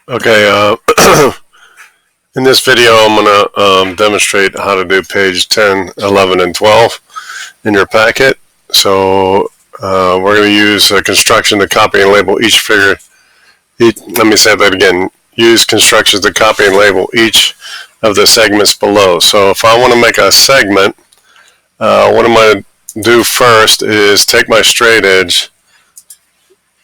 Okay, in this video I'm going to demonstrate how to do page 10, 11, and 12 in your packet. So we're going to use a construction to copy and label each figure. Let me say that again. Use constructions to copy and label each of the segments below. So if I want to make a segment, what I'm going to do first is take my straight edge,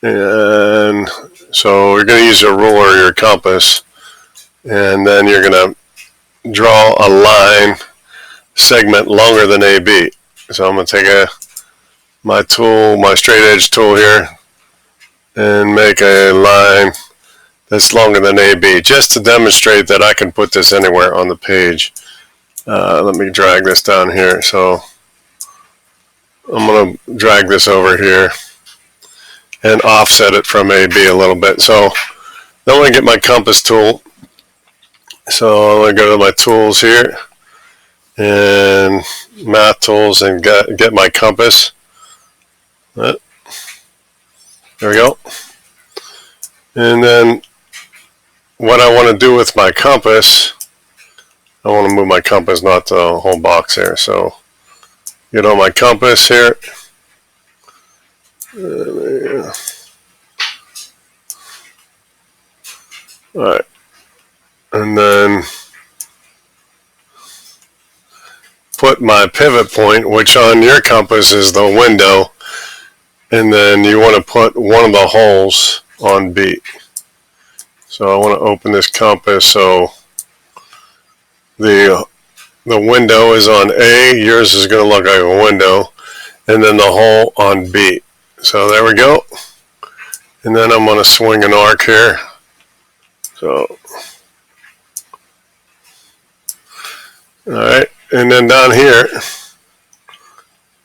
and so you're going to use your ruler or your compass, and then you're going to draw a line segment longer than AB. So I'm going to take my tool, my straight edge tool here, and make a line that's longer than AB, just to demonstrate that I can put this anywhere on the page. Let me drag this down here. So I'm going to drag this over here and offset it from AB a little bit. So then I'm going to get my compass tool. So I'm going to go to my tools here and math tools and get my compass. There we go. And then what I want to do with my compass, I want to move my compass, not the whole box here. So get on my compass here. Alright. And then put my pivot point, which on your compass is the window, and then you want to put one of the holes on B. So I want to open this compass so the window is on A, yours is going to look like a window, and then the hole on B. So there we go. And then I'm going to swing an arc here. So, alright, and then down here,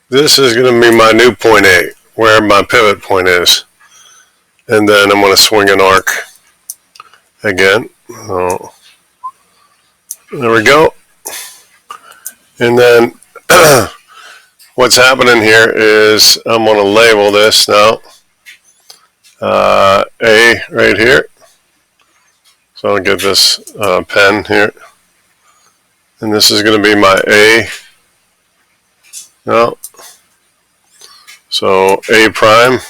this is going to be my new point A, where my pivot point is. And then I'm going to swing an arc again. Oh, there we go. And then what's happening here is I'm going to label this now A right here. So I'll get this pen here. And this is going to be my A. No. So A prime.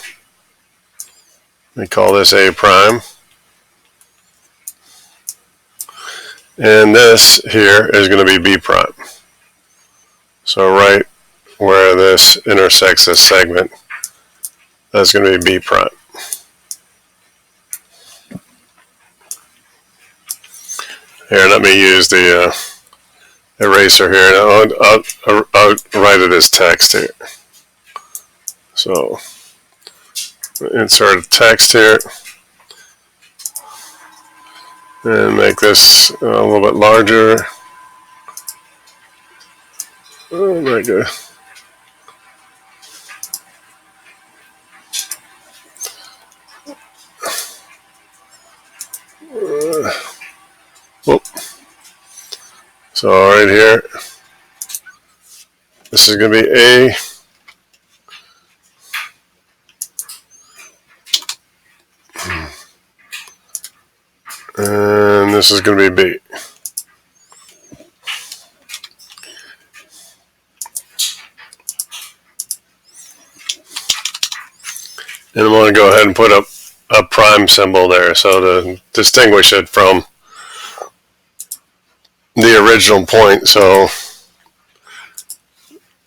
We call this A prime. And this here is going to be B prime. So right where this intersects this segment, that's going to be B prime. Here, let me use the eraser here. I'll write it as text here. So insert a text here and make this a little bit larger. Oh my God. So right here, this is going to be A. And this is going to be B. And I'm going to go ahead and put a prime symbol there so to distinguish it from the original point. So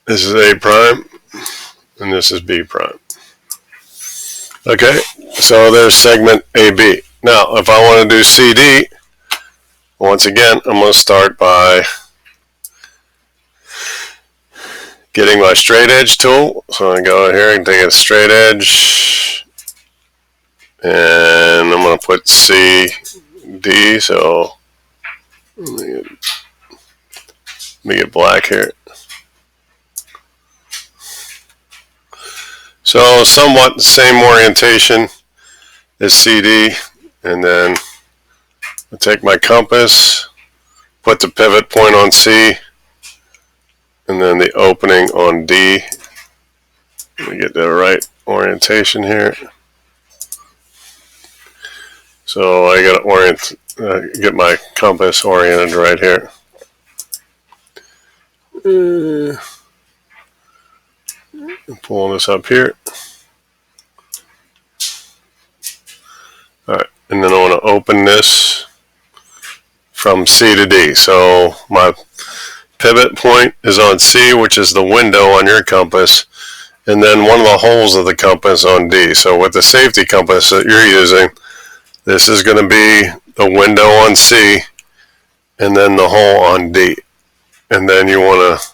this is A prime and this is B prime. Okay, so there's segment AB. Now if I want to do CD, once again I'm going to start by getting my straight edge tool. So I'm going to go in here and take a straight edge, and I'm going to put CD. So let me get black here. So somewhat the same orientation as CD, and then I take my compass, put the pivot point on C, and then the opening on D. Let me get the right orientation here. So I got to get my compass oriented right here. Pulling this up here. Alright, and then I want to open this from C to D. So my pivot point is on C, which is the window on your compass, and then one of the holes of the compass on D. So with the safety compass that you're using, this is going to be the window on C and then the hole on D. And then you want to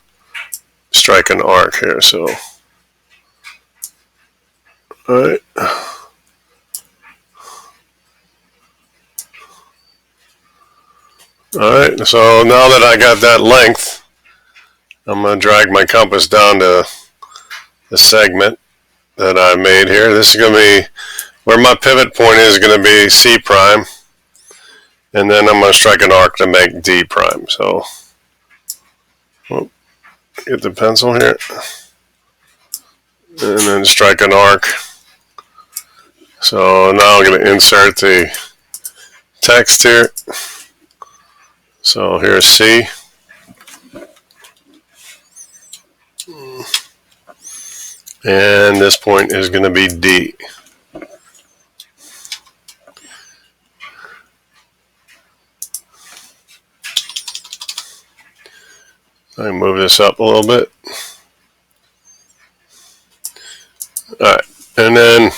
strike an arc here. So, alright. Alright, so now that I got that length, I'm going to drag my compass down to the segment that I made here. This is going to be where my pivot point is going to be C prime, and then I'm going to strike an arc to make D prime. So, get the pencil here, and then strike an arc. So now I'm going to insert the text here. So here's C. And this point is going to be D. I move this up a little bit. Alright, and then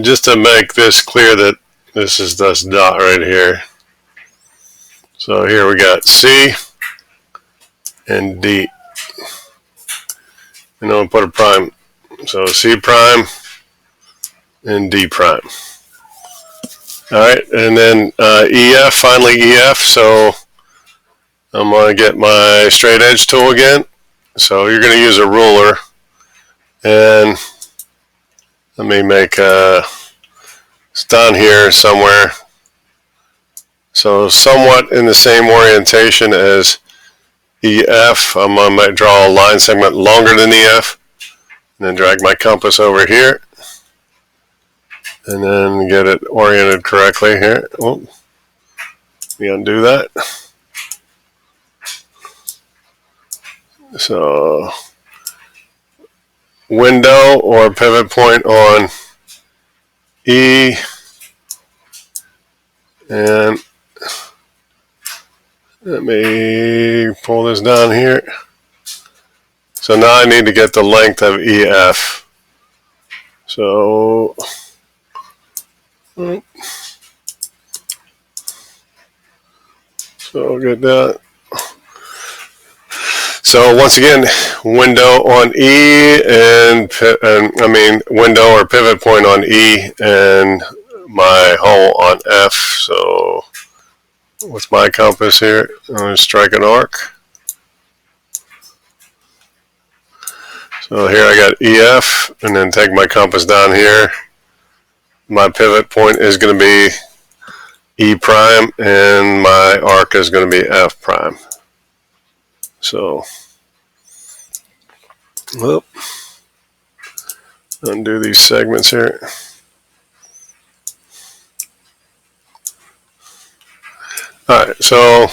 just to make this clear that this is this dot right here. So here we got C and D. And I'm going to put a prime. So C prime and D prime. Alright, and then EF, finally EF. So I'm going to get my straight edge tool again. So you're going to use a ruler. And let me make it's down here somewhere. So somewhat in the same orientation as EF, I'm going to draw a line segment longer than EF, and then drag my compass over here, and then get it oriented correctly here. Oh, let me undo that. So, window or pivot point on E, and let me pull this down here. So now I need to get the length of EF. So I'll get that. So once again, window on E and window or pivot point on E and my hole on F. So with my compass here, I'm going to strike an arc. So here I got EF, and then take my compass down here. My pivot point is going to be E prime, and my arc is going to be F prime. So, whoop, undo these segments here. Alright, so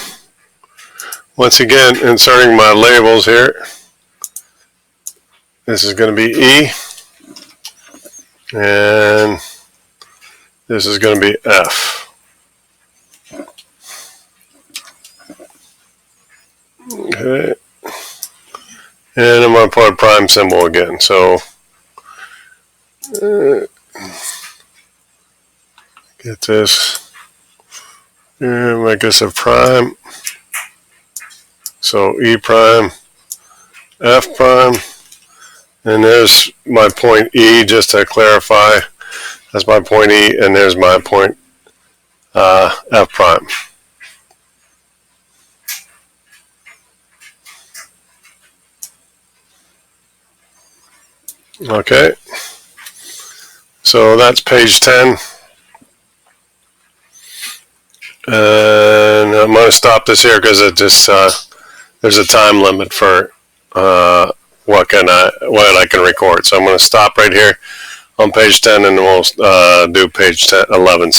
once again, inserting my labels here. This is going to be E, and this is going to be F. Okay, and I'm going to put a prime symbol again. So get this, and make this a prime. So E prime, F prime, and there's my point E, just to clarify. That's my point E, and there's my point F prime. Okay, so that's page 10. And I'm going to stop this here because it just there's a time limit for what I can record. So I'm going to stop right here on page 10, and we'll do page 11.